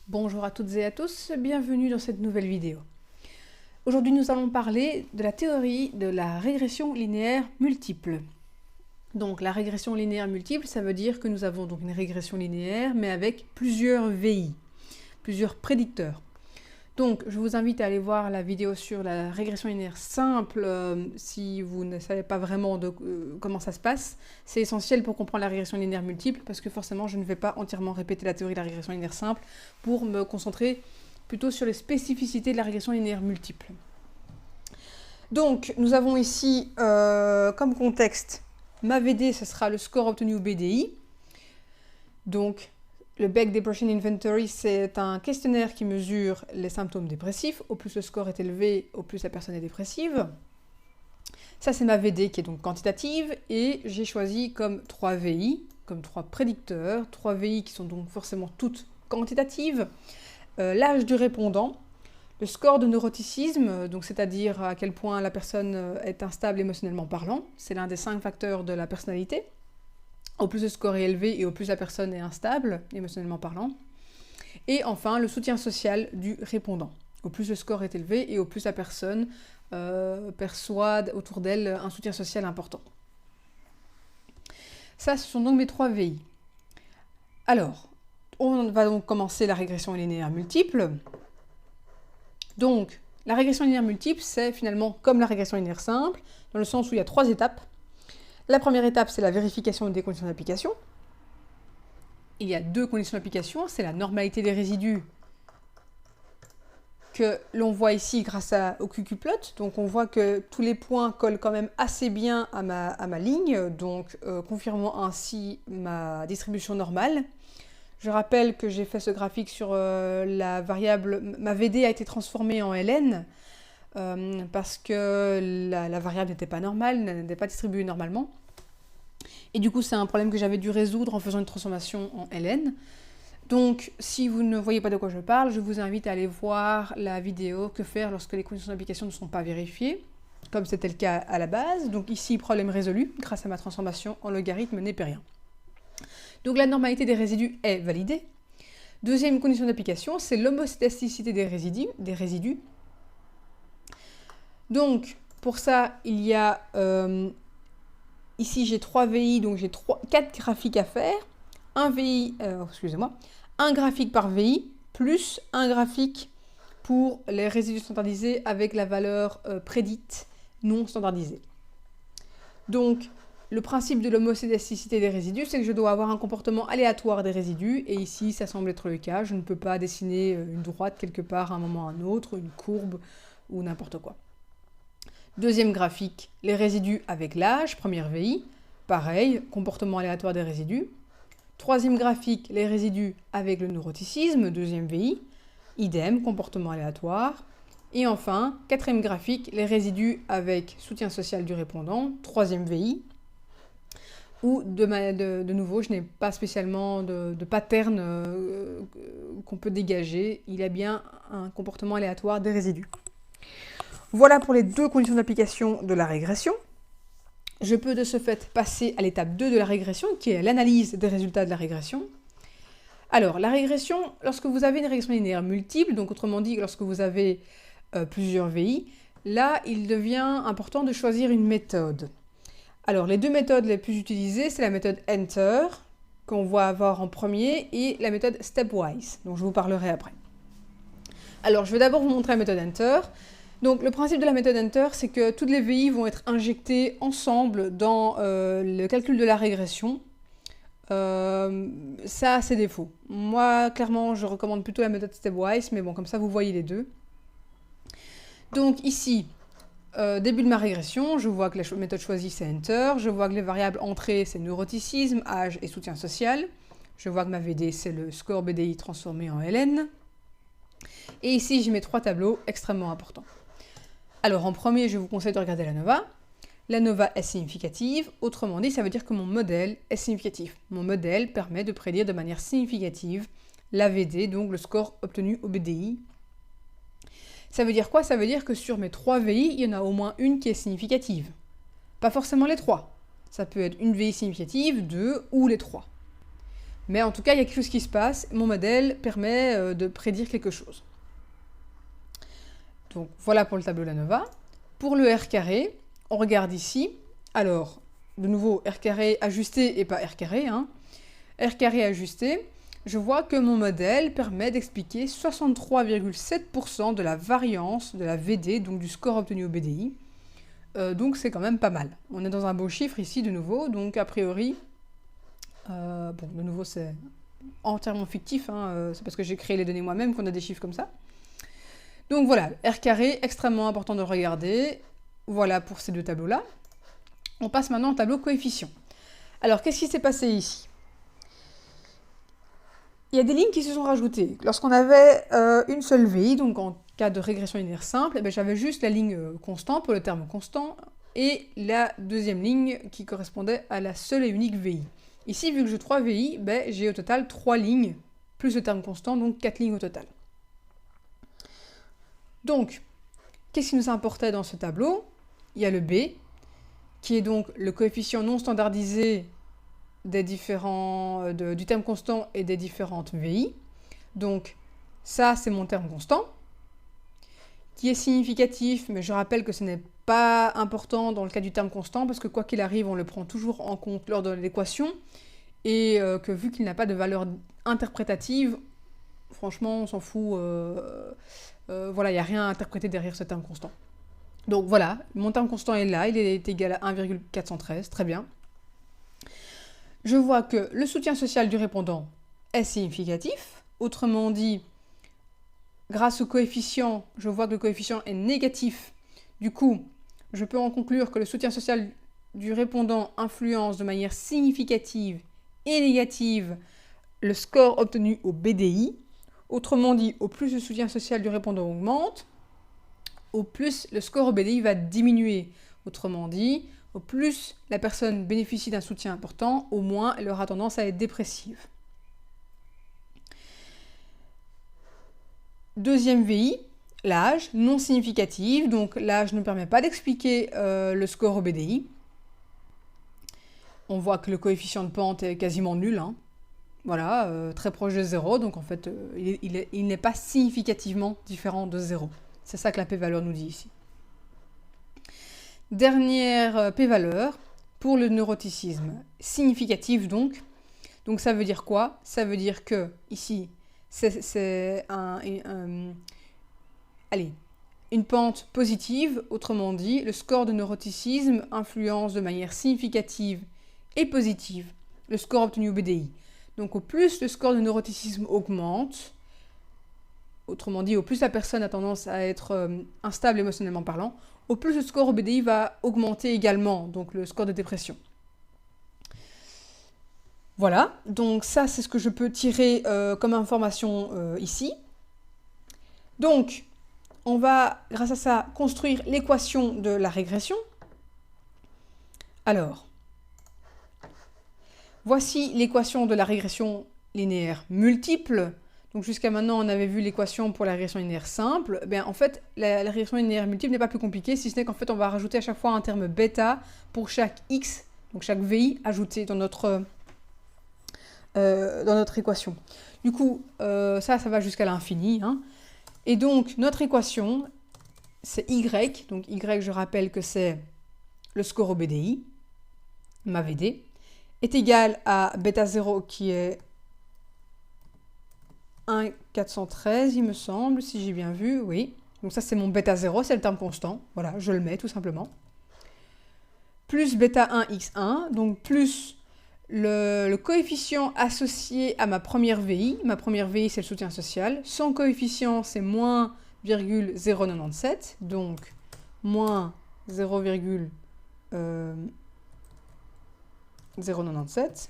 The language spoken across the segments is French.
Bonjour à toutes et à tous, bienvenue dans cette nouvelle vidéo. Aujourd'hui nous allons parler de la théorie de la régression linéaire multiple. Donc la régression linéaire multiple, ça veut dire que nous avons donc une régression linéaire mais avec plusieurs VI, plusieurs prédicteurs. Donc je vous invite à aller voir la vidéo sur la régression linéaire simple si vous ne savez pas vraiment comment ça se passe. C'est essentiel pour comprendre la régression linéaire multiple parce que forcément je ne vais pas entièrement répéter la théorie de la régression linéaire simple pour me concentrer plutôt sur les spécificités de la régression linéaire multiple. Donc nous avons ici comme contexte ma VD, ce sera le score obtenu au BDI. Donc le Beck Depression Inventory, c'est un questionnaire qui mesure les symptômes dépressifs. Au plus le score est élevé, au plus la personne est dépressive. Ça, c'est ma VD qui est donc quantitative. Et j'ai choisi comme 3 VI, comme 3 prédicteurs. 3 VI qui sont donc forcément toutes quantitatives. L'âge du répondant, le score de neuroticisme, donc c'est-à-dire à quel point la personne est instable émotionnellement parlant. C'est l'un des 5 facteurs de la personnalité. Au plus le score est élevé et au plus la personne est instable, émotionnellement parlant. Et enfin, le soutien social du répondant. Au plus le score est élevé et au plus la personne perçoit autour d'elle un soutien social important. Ça, ce sont donc mes 3 VI. Alors, on va donc commencer la régression linéaire multiple. Donc, la régression linéaire multiple, c'est finalement comme la régression linéaire simple, dans le sens où il y a 3 étapes. La première étape, c'est la vérification des conditions d'application. Il y a 2 conditions d'application, c'est la normalité des résidus que l'on voit ici grâce au QQ-plot. Donc on voit que tous les points collent quand même assez bien à ma ligne, donc confirmant ainsi ma distribution normale. Je rappelle que j'ai fait ce graphique sur la variable, ma VD a été transformée en ln, parce que la variable n'était pas normale, n'était pas distribuée normalement. Et du coup, c'est un problème que j'avais dû résoudre en faisant une transformation en ln. Donc, si vous ne voyez pas de quoi je parle, je vous invite à aller voir la vidéo « Que faire lorsque les conditions d'application ne sont pas vérifiées ?» comme c'était le cas à la base. Donc ici, problème résolu grâce à ma transformation en logarithme népérien. Donc la normalité des résidus est validée. Deuxième condition d'application, c'est l'homoscédasticité des résidus. Donc, pour ça, il y a... ici, j'ai 3 VI, donc j'ai 4 graphiques à faire. Un graphique par VI, plus un graphique pour les résidus standardisés avec la valeur prédite non standardisée. Donc, le principe de l'homoscédasticité des résidus, c'est que je dois avoir un comportement aléatoire des résidus, et ici, ça semble être le cas. Je ne peux pas dessiner une droite quelque part à un moment ou à un autre, une courbe ou n'importe quoi. Deuxième graphique, les résidus avec l'âge, première VI, pareil, comportement aléatoire des résidus. Troisième graphique, les résidus avec le neuroticisme, deuxième VI, idem, comportement aléatoire. Et enfin, quatrième graphique, les résidus avec soutien social du répondant, troisième VI, où de nouveau, je n'ai pas spécialement de pattern qu'on peut dégager, il y a bien un comportement aléatoire des résidus. Voilà pour les 2 conditions d'application de la régression. Je peux de ce fait passer à l'étape 2 de la régression, qui est l'analyse des résultats de la régression. Alors, la régression, lorsque vous avez une régression linéaire multiple, donc autrement dit, lorsque vous avez plusieurs VI, là, il devient important de choisir une méthode. Alors, les 2 méthodes les plus utilisées, c'est la méthode Enter, qu'on va avoir en premier, et la méthode Stepwise, dont je vous parlerai après. Alors, je vais d'abord vous montrer la méthode Enter. Donc le principe de la méthode Enter, c'est que toutes les VI vont être injectées ensemble dans le calcul de la régression. Ça a ses défauts. Moi, clairement, je recommande plutôt la méthode Stepwise, mais bon, comme ça, vous voyez les deux. Donc ici, début de ma régression, je vois que la méthode choisie, c'est Enter. Je vois que les variables entrées, c'est neuroticisme, âge et soutien social. Je vois que ma VD, c'est le score BDI transformé en ln. Et ici, j'ai mes 3 tableaux extrêmement importants. Alors en premier, je vous conseille de regarder l'ANOVA. L'ANOVA est significative, autrement dit, ça veut dire que mon modèle est significatif. Mon modèle permet de prédire de manière significative la VD, donc le score obtenu au BDI. Ça veut dire quoi? Ça veut dire que sur mes 3 VI, il y en a au moins une qui est significative. Pas forcément les 3. Ça peut être une VI significative, 2 ou les 3. Mais en tout cas, il y a quelque chose qui se passe. Mon modèle permet de prédire quelque chose. Donc voilà pour le tableau d'ANOVA. Pour le R carré, on regarde ici. Alors, de nouveau, R carré ajusté et pas R carré. R carré ajusté, je vois que mon modèle permet d'expliquer 63,7% de la variance de la VD, donc du score obtenu au BDI. Donc c'est quand même pas mal. On est dans un beau chiffre ici de nouveau, donc a priori, bon de nouveau c'est entièrement fictif, c'est parce que j'ai créé les données moi-même qu'on a des chiffres comme ça. Donc voilà, R carré, extrêmement important de regarder. Voilà pour ces deux tableaux-là. On passe maintenant au tableau coefficient. Alors qu'est-ce qui s'est passé ici? Il y a des lignes qui se sont rajoutées. Lorsqu'on avait une seule VI, donc en cas de régression linéaire simple, j'avais juste la ligne constante pour le terme constant et la deuxième ligne qui correspondait à la seule et unique VI. Ici, vu que j'ai 3 VI, j'ai au total 3 lignes, plus le terme constant, donc 4 lignes au total. Donc, qu'est-ce qui nous importait dans ce tableau? Il y a le B, qui est donc le coefficient non standardisé des différents, du terme constant et des différentes VI. Donc, ça, c'est mon terme constant, qui est significatif, mais je rappelle que ce n'est pas important dans le cas du terme constant, parce que quoi qu'il arrive, on le prend toujours en compte lors de l'équation, et que vu qu'il n'a pas de valeur interprétative, franchement, on s'en fout. Voilà, il n'y a rien à interpréter derrière ce terme constant. Donc voilà, mon terme constant est là, il est égal à 1,413, très bien. Je vois que le soutien social du répondant est significatif. Autrement dit, grâce au coefficient, je vois que le coefficient est négatif. Du coup, je peux en conclure que le soutien social du répondant influence de manière significative et négative le score obtenu au BDI. Autrement dit, au plus le soutien social du répondant augmente, au plus le score au BDI va diminuer. Autrement dit, au plus la personne bénéficie d'un soutien important, au moins elle aura tendance à être dépressive. Deuxième VI, l'âge, non significatif, donc l'âge ne permet pas d'expliquer le score au BDI. On voit que le coefficient de pente est quasiment nul, Voilà, très proche de 0, donc en fait il n'est pas significativement différent de 0. C'est ça que la p-valeur nous dit ici. Dernière p-valeur pour le neuroticisme significatif donc. Donc ça veut dire quoi? Ça veut dire que ici c'est une pente positive, autrement dit le score de neuroticisme influence de manière significative et positive le score obtenu au BDI. Donc au plus le score de neuroticisme augmente, autrement dit au plus la personne a tendance à être instable émotionnellement parlant, au plus le score au BDI va augmenter également, donc le score de dépression. Voilà, donc ça c'est ce que je peux tirer comme information ici. Donc on va, grâce à ça, construire l'équation de la régression. Alors, voici l'équation de la régression linéaire multiple. Donc jusqu'à maintenant, on avait vu l'équation pour la régression linéaire simple. En fait, la régression linéaire multiple n'est pas plus compliquée, si ce n'est qu'en fait, on va rajouter à chaque fois un terme bêta pour chaque x, donc chaque VI ajouté dans notre équation. Du coup, ça va jusqu'à l'infini. Et donc, notre équation, c'est y. Donc y, je rappelle que c'est le score au BDI, ma VD, est égal à bêta 0 qui est 1,413, il me semble, si j'ai bien vu, oui. Donc ça, c'est mon bêta 0, c'est le terme constant. Voilà, je le mets tout simplement. Plus bêta 1 x1, donc plus le coefficient associé à ma première VI. Ma première VI, c'est le soutien social. Son coefficient, c'est moins 0,097, donc moins 0,097.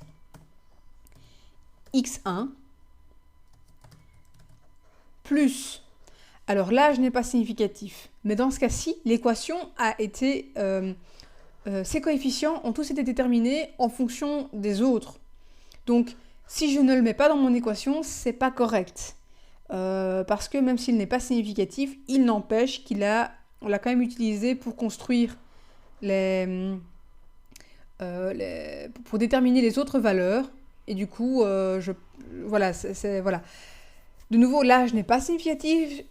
x1 plus, alors l'âge n'est pas significatif, mais dans ce cas-ci, l'équation a été, ces coefficients ont tous été déterminés en fonction des autres. Donc, si je ne le mets pas dans mon équation, c'est pas correct. Parce que même s'il n'est pas significatif, il n'empêche on l'a quand même utilisé pour construire pour déterminer les autres valeurs Et du coup, voilà, voilà. De nouveau, l'âge n'est pas significatif.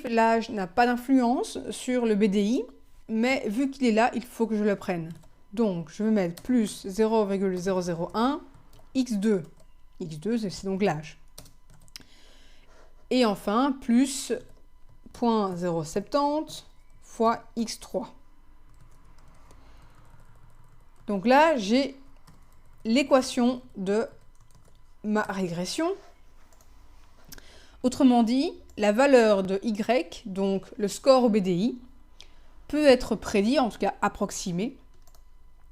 L'âge n'a pas d'influence sur le BDI, mais vu qu'il est là, il faut que je le prenne. Donc, je vais mettre plus 0,001 x2. x2, c'est donc l'âge. Et enfin, plus 0,070 fois x3. Donc là, j'ai l'équation de ma régression. Autrement dit, la valeur de y, donc le score au BDI, peut être prédit, en tout cas approximé,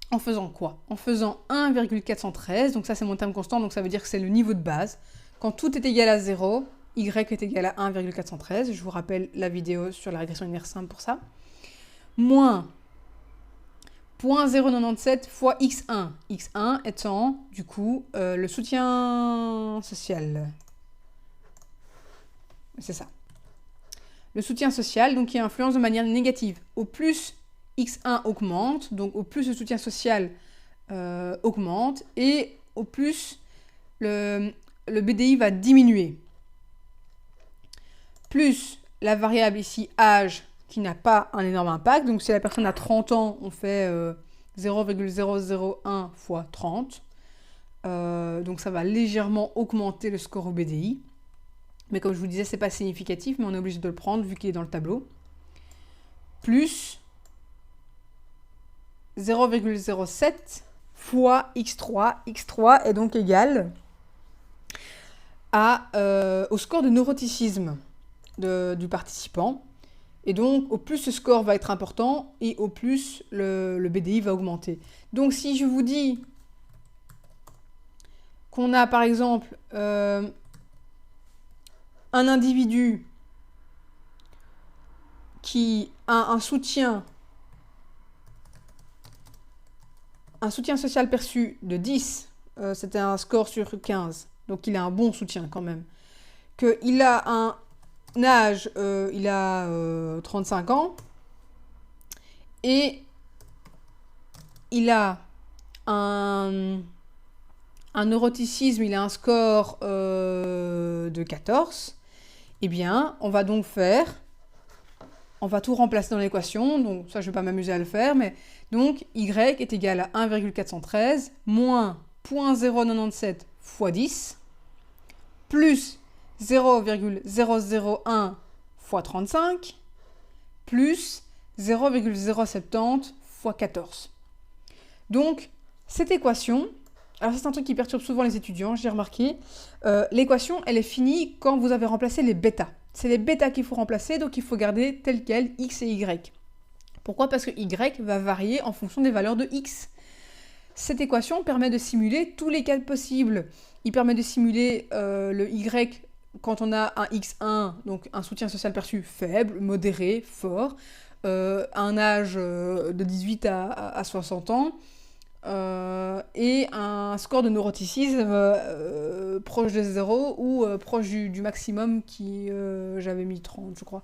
en faisant quoi? En faisant 1,413, donc ça c'est mon terme constant, donc ça veut dire que c'est le niveau de base. Quand tout est égal à 0, y est égal à 1,413, je vous rappelle la vidéo sur la régression linéaire simple pour ça, moins 0,097 fois x1. x1 étant, du coup, le soutien social. C'est ça. Le soutien social, donc, qui influence de manière négative. Au plus x1 augmente, donc au plus le soutien social augmente, et au plus le BDI va diminuer. Plus la variable ici, âge, qui n'a pas un énorme impact. Donc si la personne a 30 ans, on fait 0,001 fois 30. Donc ça va légèrement augmenter le score au BDI. Mais comme je vous disais, ce n'est pas significatif, mais on est obligé de le prendre vu qu'il est dans le tableau. Plus 0,07 fois x3. x3 est donc égal au score de neuroticisme du participant. Et donc, au plus ce score va être important et au plus le BDI va augmenter. Donc, si je vous dis qu'on a, par exemple, un individu qui a un soutien social perçu de 10, c'était un score sur 15, donc il a un bon soutien quand même, qu'il a un âge, il a 35 ans, et il a un neuroticisme, il a un score de 14, eh bien, on va donc on va tout remplacer dans l'équation, donc ça je ne vais pas m'amuser à le faire, mais donc y est égal à 1,413 moins 0,097 fois 10 plus 0,001 fois 35 plus 0,070 fois 14. Donc cette équation, alors ça c'est un truc qui perturbe souvent les étudiants, j'ai remarqué, l'équation elle est finie quand vous avez remplacé les bêtas. C'est les bêtas qu'il faut remplacer, donc il faut garder tel quel x et y. Pourquoi? Parce que y va varier en fonction des valeurs de x. Cette équation permet de simuler tous les cas possibles. Il permet de simuler le y quand on a un x1, donc un soutien social perçu faible, modéré, fort, un âge de 18 à 60 ans, et un score de neuroticisme proche de 0 ou proche du maximum qui j'avais mis 30 je crois.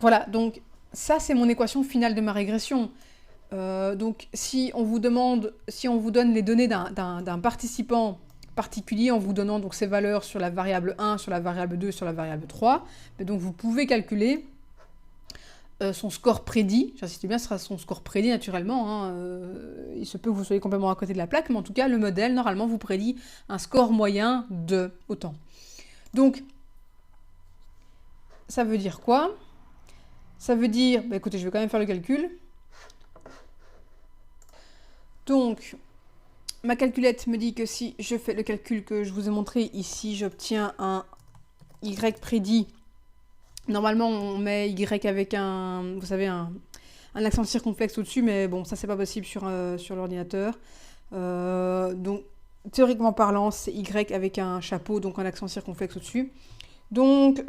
Voilà, donc ça c'est mon équation finale de ma régression. Donc si on vous donne les données d'un participant particulier en vous donnant donc ces valeurs sur la variable 1, sur la variable 2, sur la variable 3, donc vous pouvez calculer son score prédit, j'insiste bien, ce sera son score prédit naturellement, hein, il se peut que vous soyez complètement à côté de la plaque, mais en tout cas le modèle normalement vous prédit un score moyen de autant. Donc ça veut dire quoi? Ça veut dire, écoutez, je vais quand même faire le calcul. Donc ma calculette me dit que si je fais le calcul que je vous ai montré ici, j'obtiens un y prédit. Normalement, on met y avec vous savez, un accent circonflexe au-dessus, mais bon, ça c'est pas possible sur l'ordinateur. Donc, théoriquement parlant, c'est y avec un chapeau, donc un accent circonflexe au-dessus. Donc,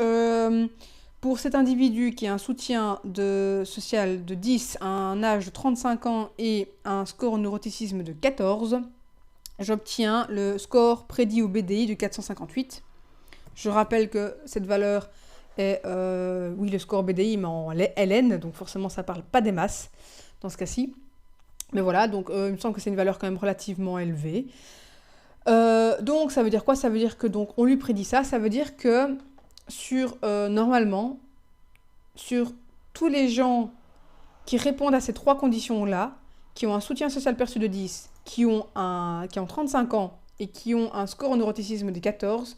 pour cet individu qui a un soutien social de 10, un âge de 35 ans et un score neuroticisme de 14, j'obtiens le score prédit au BDI de 458. Je rappelle que cette valeur est, oui, le score BDI, mais en LN, donc forcément ça ne parle pas des masses dans ce cas-ci. Mais voilà, donc il me semble que c'est une valeur quand même relativement élevée. Donc ça veut dire quoi? Ça veut dire que donc on lui prédit ça. Ça veut dire que normalement, sur tous les gens qui répondent à ces trois conditions-là, qui ont un soutien social perçu de 10, qui ont 35 ans et qui ont un score en neuroticisme de 14,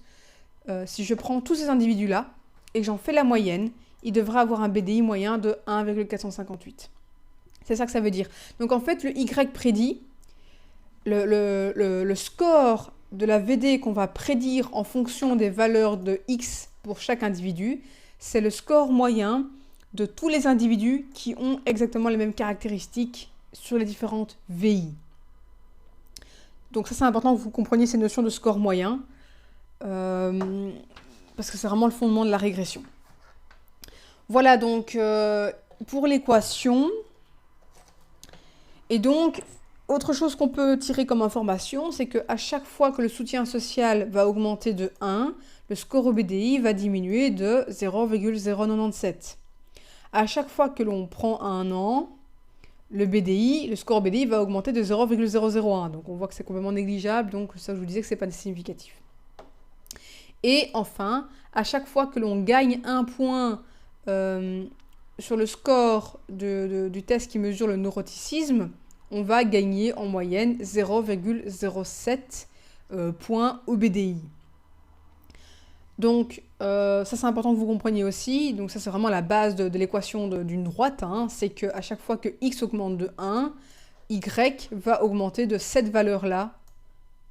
si je prends tous ces individus-là et que j'en fais la moyenne, ils devraient avoir un BDI moyen de 1,458. C'est ça que ça veut dire. Donc en fait, le Y prédit, le score de la VD qu'on va prédire en fonction des valeurs de X pour chaque individu, c'est le score moyen de tous les individus qui ont exactement les mêmes caractéristiques sur les différentes VI. Donc ça, c'est important que vous compreniez ces notions de score moyen, parce que c'est vraiment le fondement de la régression. Voilà donc pour l'équation. Et donc, autre chose qu'on peut tirer comme information, c'est qu'à chaque fois que le soutien social va augmenter de 1, le score au BDI va diminuer de 0,097. À chaque fois que l'on prend un an, le score BDI va augmenter de 0,001. Donc on voit que c'est complètement négligeable, donc ça je vous disais que ce n'est pas significatif. Et enfin, à chaque fois que l'on gagne un point sur le score du test qui mesure le neuroticisme, on va gagner en moyenne 0,07 points au BDI. Donc, ça c'est important que vous compreniez aussi. Donc ça c'est vraiment la base de l'équation d'une droite. C'est qu'à chaque fois que x augmente de 1, y va augmenter de cette valeur-là.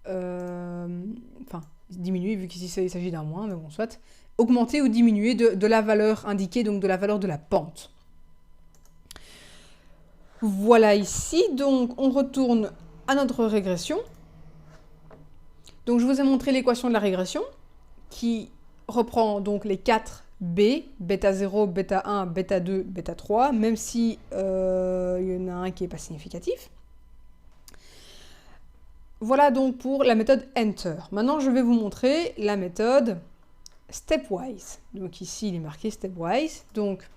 Enfin, diminuer vu qu'ici il s'agit d'un moins, mais bon, soit. Augmenter ou diminuer de la valeur indiquée, donc de la valeur de la pente. Voilà ici, donc on retourne à notre régression. Donc je vous ai montré l'équation de la régression qui reprend donc les 4 B, bêta 0, bêta 1, bêta 2, bêta 3, même si il y en a un qui n'est pas significatif. Voilà donc pour la méthode Enter. Maintenant je vais vous montrer la méthode Stepwise. Donc ici il est marqué Stepwise, donc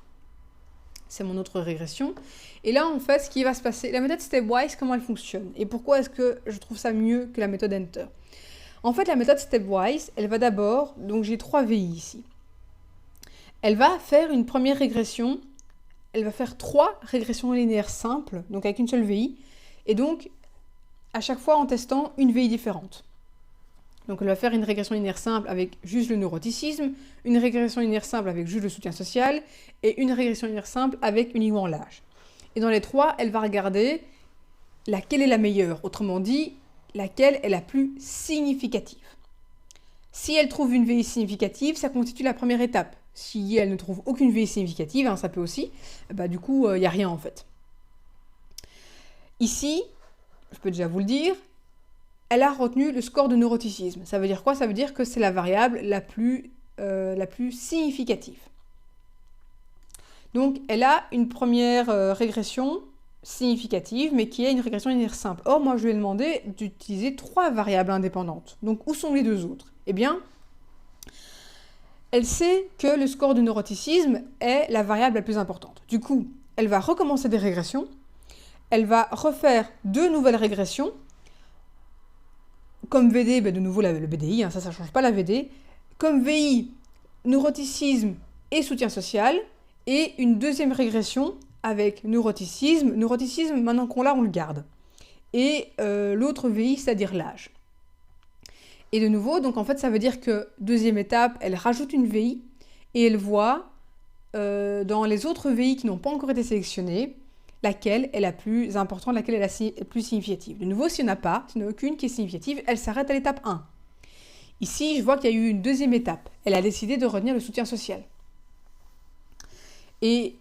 c'est mon autre régression. Et là en fait ce qui va se passer, la méthode Stepwise, comment elle fonctionne et pourquoi est-ce que je trouve ça mieux que la méthode Enter? En fait, la méthode Stepwise, elle va d'abord, donc j'ai 3 VI ici. Elle va faire une première régression, elle va faire 3 régressions linéaires simples, donc avec une seule VI, et donc à chaque fois en testant une VI différente. Donc elle va faire une régression linéaire simple avec juste le neuroticisme, une régression linéaire simple avec juste le soutien social, et une régression linéaire simple avec uniquement l'âge. Et dans les 3, elle va regarder laquelle est la meilleure, autrement dit, laquelle est la plus significative. Si elle trouve une VI significative, ça constitue la première étape. Si elle ne trouve aucune VI significative, ça peut aussi, du coup, il n'y a rien en fait. Ici, je peux déjà vous le dire, elle a retenu le score de neuroticisme. Ça veut dire quoi? Ça veut dire que c'est la variable la plus significative. Donc, elle a une première régression significative, mais qui est une régression linéaire simple. Or, moi, je lui ai demandé d'utiliser 3 variables indépendantes. Donc, où sont les 2 autres? Eh bien, elle sait que le score de neuroticisme est la variable la plus importante. Du coup, elle va recommencer des régressions. Elle va refaire 2 nouvelles régressions. Comme VD, de nouveau le BDI, ça ne change pas la VD. Comme VI, neuroticisme et soutien social. Et une deuxième régression avec neuroticisme. Neuroticisme, maintenant qu'on l'a, on le garde. Et l'autre VI, c'est-à-dire l'âge. Et de nouveau, donc en fait, ça veut dire que deuxième étape, elle rajoute une VI et elle voit dans les autres VI qui n'ont pas encore été sélectionnées, laquelle est la plus importante, laquelle est la plus significative. De nouveau, s'il n'y en a pas, s'il n'y en a aucune qui est significative, elle s'arrête à l'étape 1. Ici, je vois qu'il y a eu une deuxième étape. Elle a décidé de retenir le soutien social. Et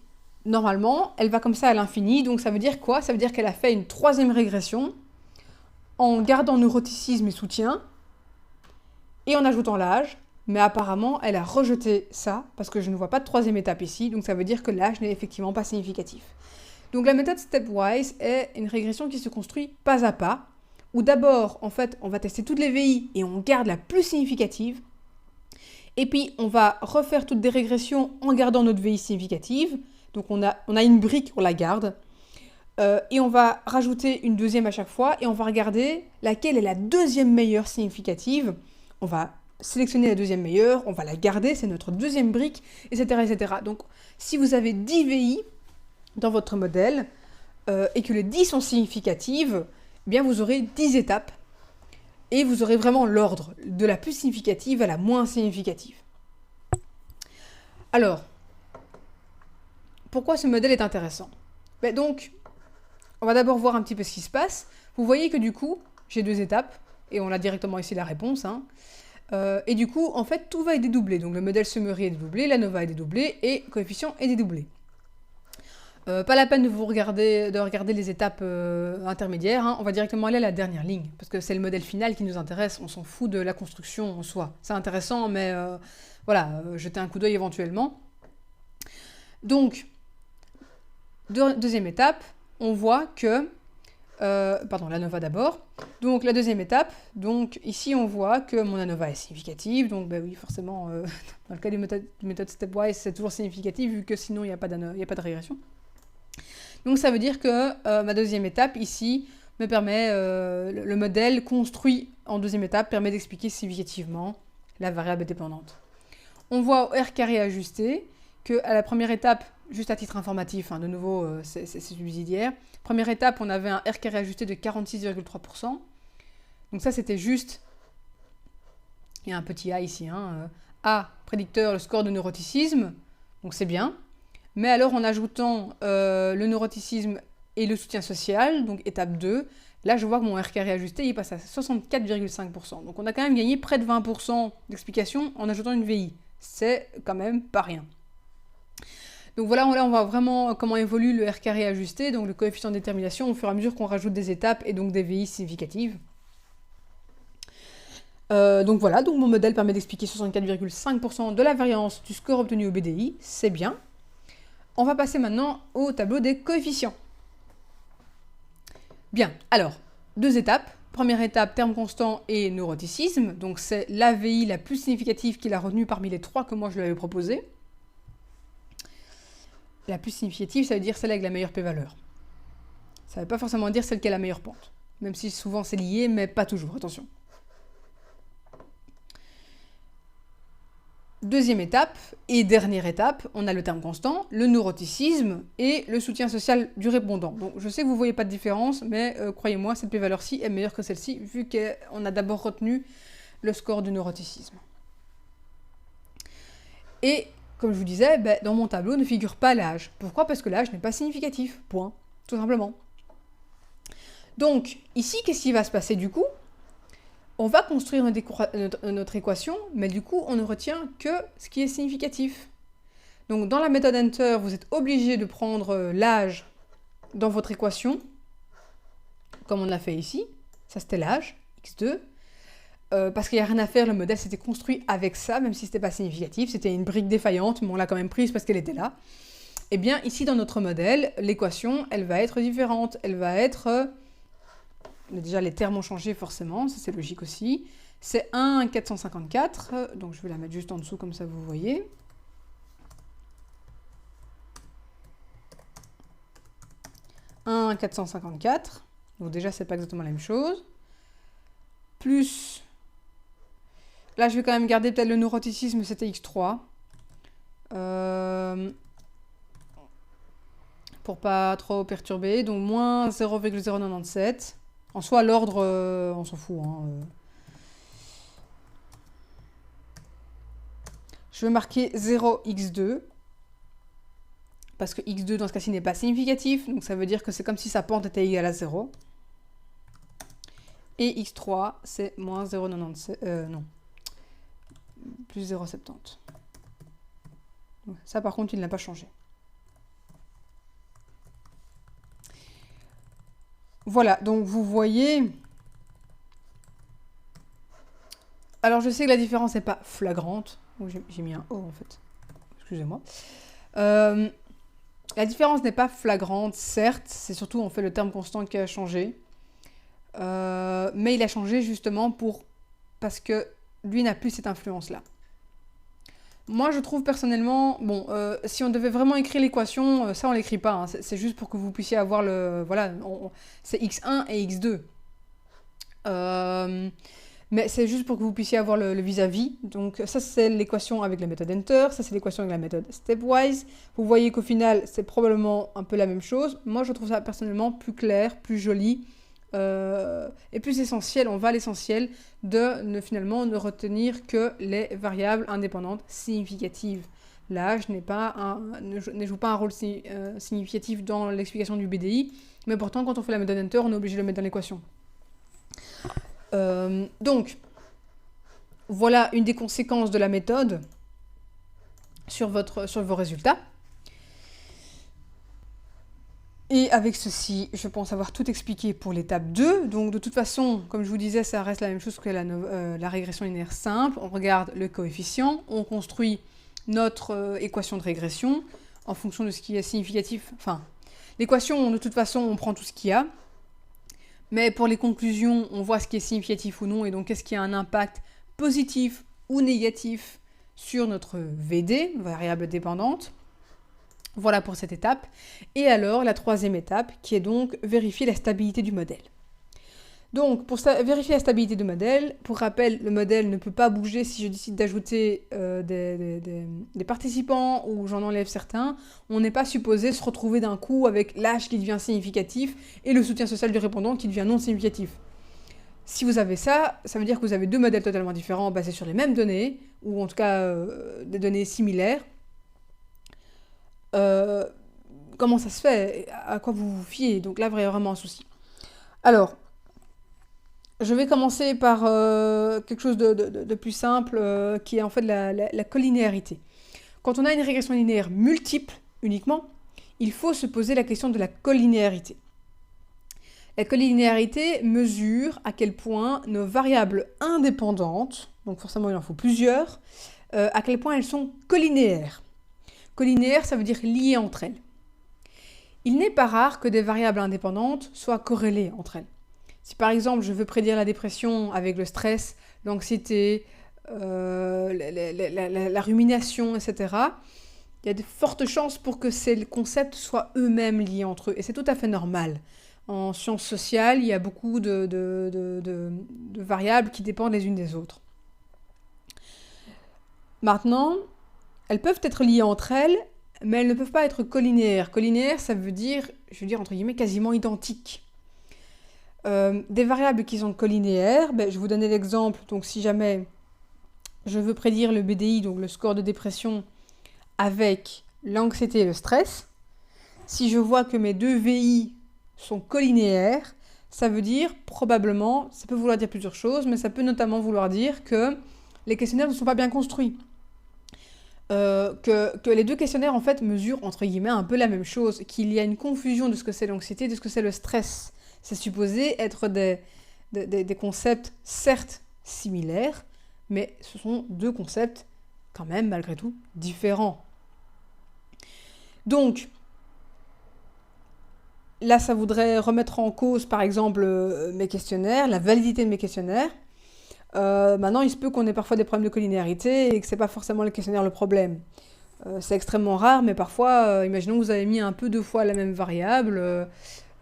normalement, elle va comme ça à l'infini. Donc ça veut dire quoi? Ça veut dire qu'elle a fait une 3e régression en gardant neuroticisme et soutien et en ajoutant l'âge. Mais apparemment, elle a rejeté ça parce que je ne vois pas de 3e étape ici. Donc ça veut dire que l'âge n'est effectivement pas significatif. Donc la méthode Stepwise est une régression qui se construit pas à pas. Où d'abord, en fait, on va tester toutes les VI et on garde la plus significative. Et puis, on va refaire toutes des régressions en gardant notre VI significative. Donc, on a une brique, on la garde. Et on va rajouter une deuxième à chaque fois et on va regarder laquelle est la deuxième meilleure significative. On va sélectionner la deuxième meilleure, on va la garder, c'est notre deuxième brique, etc., etc. Donc, si vous avez 10 VI dans votre modèle et que les 10 sont significatives, eh bien vous aurez 10 étapes et vous aurez vraiment l'ordre de la plus significative à la moins significative. Alors, pourquoi ce modèle est intéressant? Donc, on va d'abord voir un petit peu ce qui se passe. Vous voyez que du coup, j'ai 2 étapes et on a directement ici la réponse. Et du coup, en fait, tout va être dédoublé. Donc le modèle summary est dédoublé, l'ANOVA est dédoublé et coefficient est dédoublé. Pas la peine de regarder les étapes intermédiaires. On va directement aller à la dernière ligne parce que c'est le modèle final qui nous intéresse. On s'en fout de la construction en soi. C'est intéressant, mais voilà, jetez un coup d'œil éventuellement. Donc, deuxième étape, on voit que... pardon, l'ANOVA d'abord. Donc la deuxième étape, donc ici on voit que mon ANOVA est significative, donc bah oui forcément dans le cas du méthode stepwise c'est toujours significatif vu que sinon il n'y a pas de régression. Donc ça veut dire que ma deuxième étape ici me permet, le modèle construit en deuxième étape permet d'expliquer significativement la variable dépendante. On voit au R carré ajusté qu'à la première étape, juste à titre informatif, de nouveau c'est subsidiaire, première étape on avait un R carré ajusté de 46,3%. Donc ça c'était juste, il y a un petit A ici, A, prédicteur, le score de neuroticisme, donc c'est bien. Mais alors en ajoutant le neuroticisme et le soutien social, donc étape 2, là je vois que mon R carré ajusté il passe à 64,5%. Donc on a quand même gagné près de 20% d'explication en ajoutant une VI. C'est quand même pas rien. Donc voilà, là on voit vraiment comment évolue le R carré ajusté, donc le coefficient de détermination au fur et à mesure qu'on rajoute des étapes et donc des VI significatives. Donc voilà, donc mon modèle permet d'expliquer 64,5% de la variance du score obtenu au BDI, c'est bien. On va passer maintenant au tableau des coefficients. Bien, alors, 2 étapes. Première étape, terme constant et neuroticisme. Donc c'est la VI la plus significative qu'il a retenue parmi les 3 que moi je lui avais proposé. La plus significative, ça veut dire celle avec la meilleure p-valeur. Ça ne veut pas forcément dire celle qui a la meilleure pente. Même si souvent c'est lié, mais pas toujours, attention. Deuxième étape et dernière étape, on a le terme constant, le neuroticisme et le soutien social du répondant. Donc je sais que vous ne voyez pas de différence, mais croyez-moi, cette p-valeur-ci est meilleure que celle-ci, vu qu'on a d'abord retenu le score du neuroticisme. Et comme je vous disais, dans mon tableau ne figure pas l'âge. Pourquoi? Parce que l'âge n'est pas significatif, point, tout simplement. Donc ici, qu'est-ce qui va se passer du coup? On va construire notre équation, mais du coup, on ne retient que ce qui est significatif. Donc, dans la méthode Enter, vous êtes obligé de prendre l'âge dans votre équation, comme on l'a fait ici. Ça, c'était l'âge, x2. Parce qu'il n'y a rien à faire, le modèle s'était construit avec ça, même si ce n'était pas significatif. C'était une brique défaillante, mais on l'a quand même prise parce qu'elle était là. Eh bien, ici, dans notre modèle, l'équation, elle va être différente. Elle va être... Déjà, les termes ont changé forcément, ça c'est logique aussi. C'est 1,454, donc je vais la mettre juste en dessous comme ça vous voyez. « 1,454 », donc déjà c'est pas exactement la même chose. Plus, là je vais quand même garder peut-être le neuroticisme, c'était x3. Pour pas trop perturber, donc moins 0,097. En soi, l'ordre, on s'en fout. Je vais marquer 0x2. Parce que x2, dans ce cas-ci, n'est pas significatif. Donc, ça veut dire que c'est comme si sa pente était égale à 0. Et x3, c'est moins 0,97. Non. Plus 0,70. Ça, par contre, il n'a pas changé. Voilà, donc vous voyez... Alors, je sais que la différence n'est pas flagrante. J'ai mis un O, en fait. Excusez-moi. La différence n'est pas flagrante, certes. C'est surtout, en fait, le terme constant qui a changé. Mais il a changé, justement, parce que lui n'a plus cette influence-là. moi, je trouve personnellement, bon, si on devait vraiment écrire l'équation, ça on l'écrit pas, hein, c'est juste pour que vous puissiez avoir le, voilà, c'est x1 et x2. Euh, mais c'est juste pour que vous puissiez avoir le vis-à-vis. Donc ça c'est l'équation avec la méthode Enter, ça c'est l'équation avec la méthode Stepwise. Vous voyez qu'au final c'est probablement un peu la même chose. Moi je trouve ça personnellement plus clair, plus joli et plus essentiel. On va à l'essentiel de finalement ne retenir que les variables indépendantes significatives. L'âge ne joue pas un rôle significatif dans l'explication du BDI, mais pourtant quand on fait la méthode Enter on est obligé de le mettre dans l'équation. Donc, voilà une des conséquences de la méthode sur vos résultats. Et avec ceci, je pense avoir tout expliqué pour l'étape 2. Donc de toute façon, comme je vous disais, ça reste la même chose que la régression linéaire simple. On regarde le coefficient, on construit notre équation de régression en fonction de ce qui est significatif. Enfin, l'équation, de toute façon, on prend tout ce qu'il y a. Mais pour les conclusions, on voit ce qui est significatif ou non, et donc est-ce qu'il y a un impact positif ou négatif sur notre VD, variable dépendante. Voilà pour cette étape. Et alors, la troisième étape, qui est donc vérifier la stabilité du modèle. Donc, pour vérifier la stabilité du modèle, pour rappel, le modèle ne peut pas bouger si je décide d'ajouter des participants ou j'en enlève certains. On n'est pas supposé se retrouver d'un coup avec l'âge qui devient significatif et le soutien social du répondant qui devient non significatif. Si vous avez ça, ça veut dire que vous avez deux modèles totalement différents basés sur les mêmes données, ou en tout cas des données similaires. Comment ça se fait? À quoi vous vous fiez? Donc là, vraiment un souci. Alors, je vais commencer par quelque chose de plus simple, qui est en fait la collinéarité. Quand on a une régression linéaire multiple uniquement, il faut se poser la question de la collinéarité. La collinéarité mesure à quel point nos variables indépendantes, donc forcément il en faut plusieurs, à quel point elles sont collinéaires. Collinéaire, ça veut dire liées entre elles. Il n'est pas rare que des variables indépendantes soient corrélées entre elles. Si par exemple je veux prédire la dépression avec le stress, l'anxiété, la rumination, etc., il y a de fortes chances pour que ces concepts soient eux-mêmes liés entre eux. Et c'est tout à fait normal. En sciences sociales, il y a beaucoup de variables qui dépendent les unes des autres. Maintenant, elles peuvent être liées entre elles, mais elles ne peuvent pas être collinéaires. Collinéaire, ça veut dire, je veux dire entre guillemets, quasiment identiques. Des variables qui sont collinéaires, je vais vous donner l'exemple. Donc si jamais je veux prédire le BDI, donc le score de dépression, avec l'anxiété et le stress, si je vois que mes deux VI sont collinéaires, ça veut dire probablement, ça peut vouloir dire plusieurs choses, mais ça peut notamment vouloir dire que les questionnaires ne sont pas bien construits. Que les deux questionnaires en fait mesurent entre guillemets un peu la même chose, qu'il y a une confusion de ce que c'est l'anxiété et de ce que c'est le stress. C'est supposé être des concepts certes similaires, mais ce sont deux concepts quand même malgré tout différents. Donc, là ça voudrait remettre en cause par exemple mes questionnaires, la validité de mes questionnaires. Maintenant, il se peut qu'on ait parfois des problèmes de collinéarité et que c'est pas forcément le questionnaire le problème. C'est extrêmement rare, mais parfois, imaginons que vous avez mis un peu deux fois la même variable.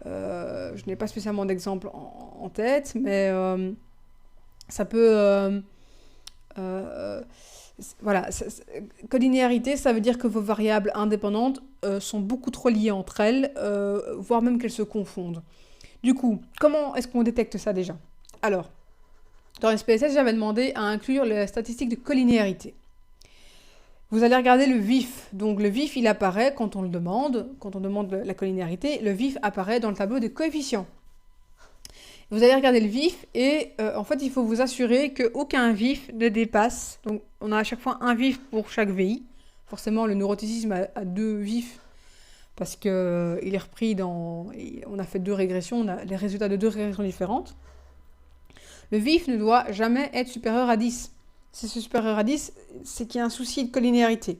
Je n'ai pas spécialement d'exemple en tête, mais ça peut... voilà, collinéarité, ça veut dire que vos variables indépendantes sont beaucoup trop liées entre elles, voire même qu'elles se confondent. Du coup, comment est-ce qu'on détecte ça déjà? Alors, dans SPSS, j'avais demandé à inclure les statistiques de collinéarité. Vous allez regarder le VIF. Donc le VIF, il apparaît quand on le demande, quand on demande la collinéarité, le VIF apparaît dans le tableau des coefficients. Vous allez regarder le VIF et en fait, il faut vous assurer qu'aucun VIF ne dépasse. Donc on a à chaque fois un VIF pour chaque VI. Forcément, le neuroticisme a deux VIFs parce qu'il est repris dans... On a fait deux régressions, on a les résultats de deux régressions différentes. Le VIF ne doit jamais être supérieur à 10. Si c'est supérieur à 10, c'est qu'il y a un souci de collinéarité.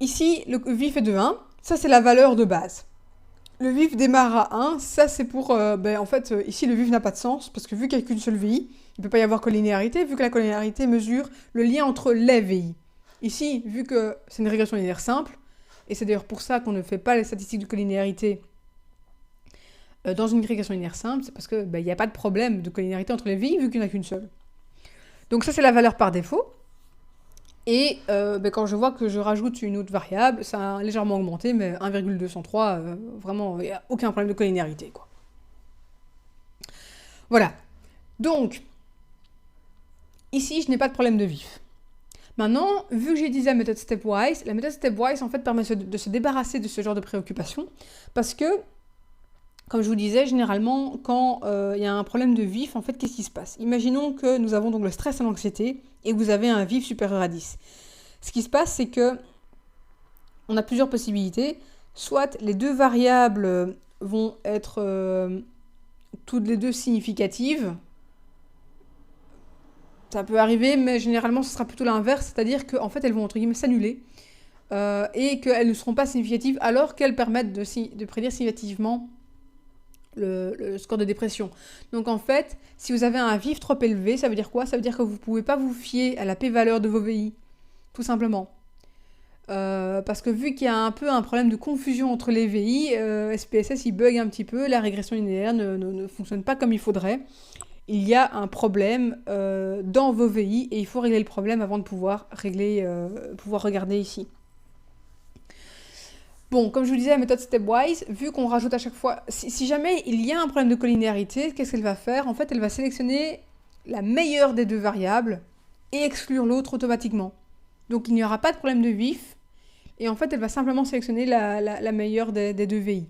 Ici, le VIF est de 1. Ça, c'est la valeur de base. Le VIF démarre à 1. Ça, c'est pour... en fait, ici, le VIF n'a pas de sens parce que vu qu'il n'y a qu'une seule VI, Il ne peut pas y avoir collinéarité vu que la collinéarité mesure le lien entre les VI. Ici, vu que c'est une régression linéaire simple, et c'est d'ailleurs pour ça qu'on ne fait pas les statistiques de collinéarité dans une régression linéaire simple, c'est parce qu'il n'y a pas de problème de collinéarité entre les VI vu qu'il n'y en a qu'une seule. Donc ça, c'est la valeur par défaut. Et quand je vois que je rajoute une autre variable, ça a légèrement augmenté, mais 1,203, vraiment, il n'y a aucun problème de collinéarité, quoi. Voilà. Donc, ici, je n'ai pas de problème de vif. Maintenant, vu que j'ai utilisé la méthode stepwise, en fait, permet de se débarrasser de ce genre de préoccupation, parce que, comme je vous disais, généralement, quand il y a un problème de vif, en fait, qu'est-ce qui se passe? Imaginons que nous avons donc le stress et l'anxiété, et que vous avez un vif supérieur à 10. Ce qui se passe, c'est que on a plusieurs possibilités. Soit les deux variables vont être toutes les deux significatives. Ça peut arriver, mais généralement, ce sera plutôt l'inverse, c'est-à-dire qu'en fait, elles vont, entre guillemets, s'annuler, et qu'elles ne seront pas significatives, alors qu'elles permettent de prédire significativement le score de dépression. Donc en fait, si vous avez un vif trop élevé, ça veut dire quoi? Ça veut dire que vous ne pouvez pas vous fier à la p-valeur de vos VI, tout simplement. Parce que vu qu'il y a un peu un problème de confusion entre les VI, SPSS il bug un petit peu, la régression linéaire ne fonctionne pas comme il faudrait. Il y a un problème dans vos VI et il faut régler le problème avant de pouvoir regarder ici. Bon, comme je vous disais, la méthode stepwise, vu qu'on rajoute à chaque fois... Si jamais il y a un problème de collinéarité, qu'est-ce qu'elle va faire? En fait, elle va sélectionner la meilleure des deux variables et exclure l'autre automatiquement. Donc, il n'y aura pas de problème de vif. Et en fait, elle va simplement sélectionner la meilleure des deux VI.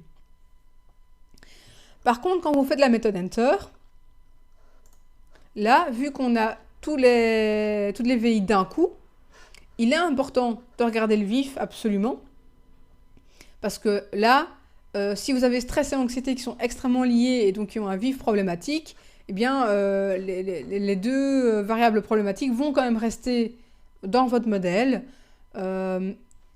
Par contre, quand vous faites la méthode enter, là, vu qu'on a toutes les VI d'un coup, il est important de regarder le vif, absolument. Parce que là, si vous avez stress et anxiété qui sont extrêmement liés et donc qui ont un vif problématique, eh bien, les deux variables problématiques vont quand même rester dans votre modèle.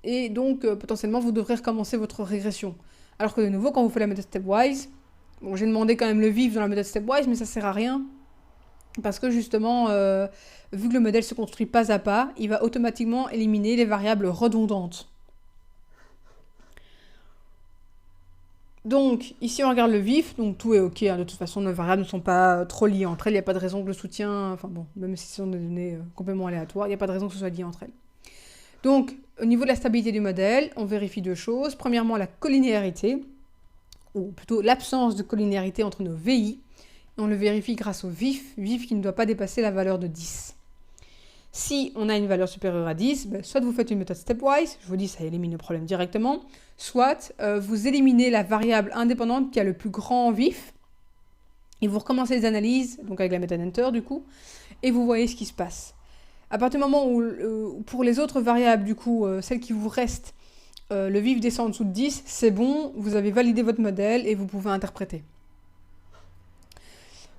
Et donc, potentiellement, vous devrez recommencer votre régression. Alors que de nouveau, quand vous faites la méthode stepwise, bon, j'ai demandé quand même le vif dans la méthode stepwise, mais ça ne sert à rien. Parce que justement, vu que le modèle se construit pas à pas, il va automatiquement éliminer les variables redondantes. Donc, ici, on regarde le vif, donc tout est OK. Hein, de toute façon, nos variables ne sont pas trop liées entre elles. Il n'y a pas de raison que le soutien... Enfin bon, même si ce sont des données complètement aléatoires, il n'y a pas de raison que ce soit lié entre elles. Donc, au niveau de la stabilité du modèle, on vérifie deux choses. Premièrement, la collinéarité, ou plutôt l'absence de collinéarité entre nos VI. On le vérifie grâce au vif qui ne doit pas dépasser la valeur de 10. Si on a une valeur supérieure à 10, soit vous faites une méthode stepwise, je vous dis ça élimine le problème directement, soit vous éliminez la variable indépendante qui a le plus grand vif, et vous recommencez les analyses, donc avec la méthode enter du coup, et vous voyez ce qui se passe. À partir du moment où pour les autres variables, du coup, celles qui vous restent, le vif descend en dessous de 10, c'est bon, vous avez validé votre modèle et vous pouvez interpréter.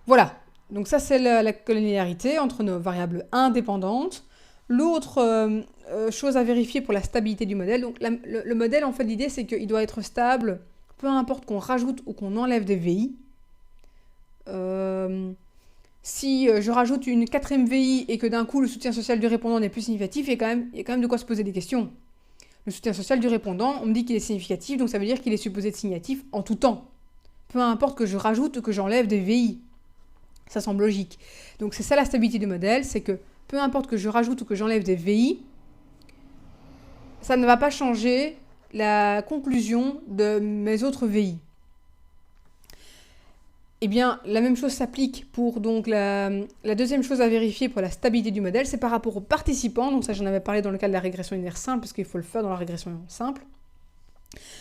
Voilà. Donc ça, c'est la collinéarité entre nos variables indépendantes. L'autre chose à vérifier pour la stabilité du modèle, donc le modèle, en fait, l'idée, c'est qu'il doit être stable, peu importe qu'on rajoute ou qu'on enlève des VI. Si je rajoute une quatrième VI et que d'un coup, le soutien social du répondant n'est plus significatif, il y a quand même de quoi se poser des questions. Le soutien social du répondant, on me dit qu'il est significatif, donc ça veut dire qu'il est supposé être significatif en tout temps. Peu importe que je rajoute ou que j'enlève des VI. Ça semble logique. Donc c'est ça la stabilité du modèle, c'est que peu importe que je rajoute ou que j'enlève des VI, ça ne va pas changer la conclusion de mes autres VI. Eh bien, la même chose s'applique pour donc la deuxième chose à vérifier pour la stabilité du modèle, c'est par rapport aux participants. Donc ça, j'en avais parlé dans le cas de la régression linéaire simple, parce qu'il faut le faire dans la régression simple.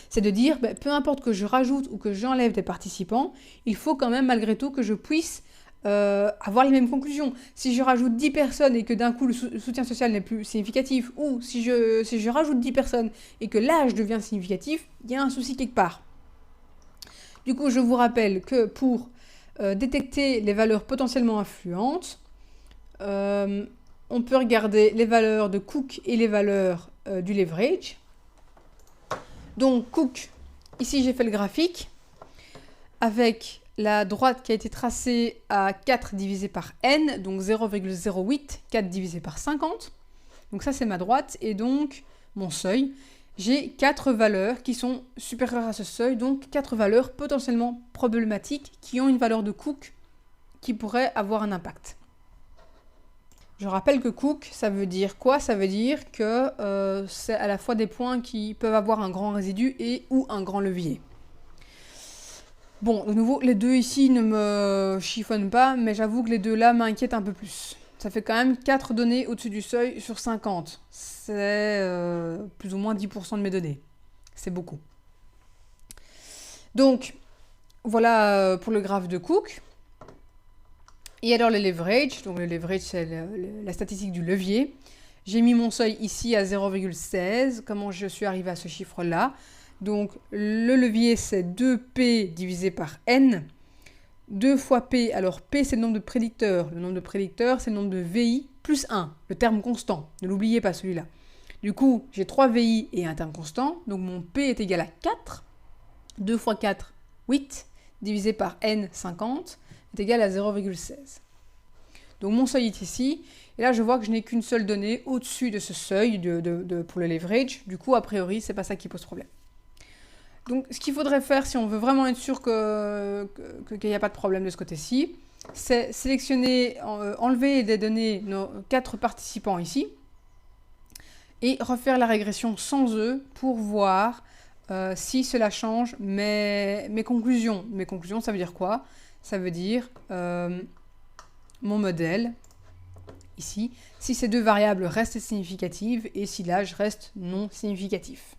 C'est de dire, peu importe que je rajoute ou que j'enlève des participants, il faut quand même malgré tout que je puisse avoir les mêmes conclusions. Si je rajoute 10 personnes et que d'un coup le soutien social n'est plus significatif, ou si je rajoute 10 personnes et que l'âge devient significatif, il y a un souci quelque part. Du coup, je vous rappelle que pour détecter les valeurs potentiellement influentes, on peut regarder les valeurs de Cook et les valeurs du leverage. Donc Cook, ici j'ai fait le graphique avec la droite qui a été tracée à 4 divisé par n, donc 0,08, 4 divisé par 50. Donc ça, c'est ma droite, et donc mon seuil. J'ai 4 valeurs qui sont supérieures à ce seuil, donc 4 valeurs potentiellement problématiques qui ont une valeur de Cook qui pourrait avoir un impact. Je rappelle que Cook, ça veut dire quoi? Ça veut dire que c'est à la fois des points qui peuvent avoir un grand résidu et ou un grand levier. Bon, de nouveau, les deux ici ne me chiffonnent pas, mais j'avoue que les deux là m'inquiètent un peu plus. Ça fait quand même 4 données au-dessus du seuil sur 50. C'est plus ou moins 10% de mes données. C'est beaucoup. Donc, voilà pour le graphe de Cook. Et alors le leverage, donc le leverage c'est la statistique du levier. J'ai mis mon seuil ici à 0,16. Comment je suis arrivé à ce chiffre-là? Donc le levier c'est 2P divisé par N. 2 fois P, alors P c'est le nombre de prédicteurs. Le nombre de prédicteurs c'est le nombre de VI plus 1, le terme constant. Ne l'oubliez pas celui-là. Du coup, j'ai 3 VI et un terme constant. Donc mon P est égal à 4. 2 fois 4, 8, divisé par N, 50, est égal à 0,16. Donc mon seuil est ici. Et là, je vois que je n'ai qu'une seule donnée au-dessus de ce seuil pour le leverage. Du coup, a priori, c'est pas ça qui pose problème. Donc, ce qu'il faudrait faire, si on veut vraiment être sûr qu'il n'y a pas de problème de ce côté-ci, c'est sélectionner, enlever des données, nos 4 participants ici, et refaire la régression sans eux pour voir si cela change mes conclusions. Mes conclusions, ça veut dire quoi? Ça veut dire mon modèle, ici, si ces deux variables restent significatives et si l'âge reste non significatif.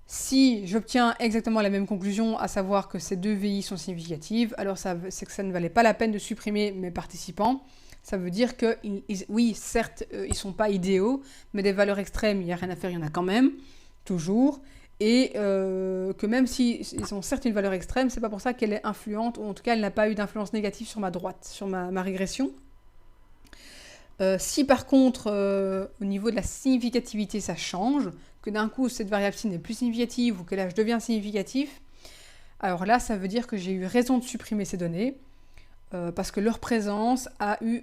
Si j'obtiens exactement la même conclusion, à savoir que ces deux VI sont significatives, alors c'est que ça ne valait pas la peine de supprimer mes participants. Ça veut dire que, oui, certes, ils ne sont pas idéaux, mais des valeurs extrêmes, il n'y a rien à faire, il y en a quand même, toujours. Et que même s'ils ont certes une valeur extrême, c'est pas pour ça qu'elle est influente, ou en tout cas, elle n'a pas eu d'influence négative sur ma droite, sur ma régression. Si par contre, au niveau de la significativité, ça change, que d'un coup, cette variable-ci n'est plus significative ou que l'âge devient significatif, alors là, ça veut dire que j'ai eu raison de supprimer ces données, parce que leur présence a eu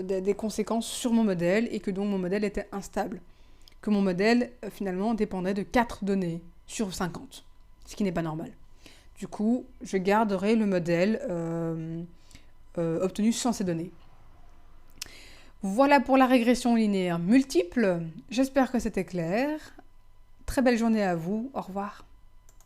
des conséquences sur mon modèle et que donc mon modèle était instable. Que mon modèle, finalement, dépendait de 4 données sur 50, ce qui n'est pas normal. Du coup, je garderai le modèle obtenu sans ces données. Voilà pour la régression linéaire multiple. J'espère que c'était clair. Très belle journée à vous. Au revoir.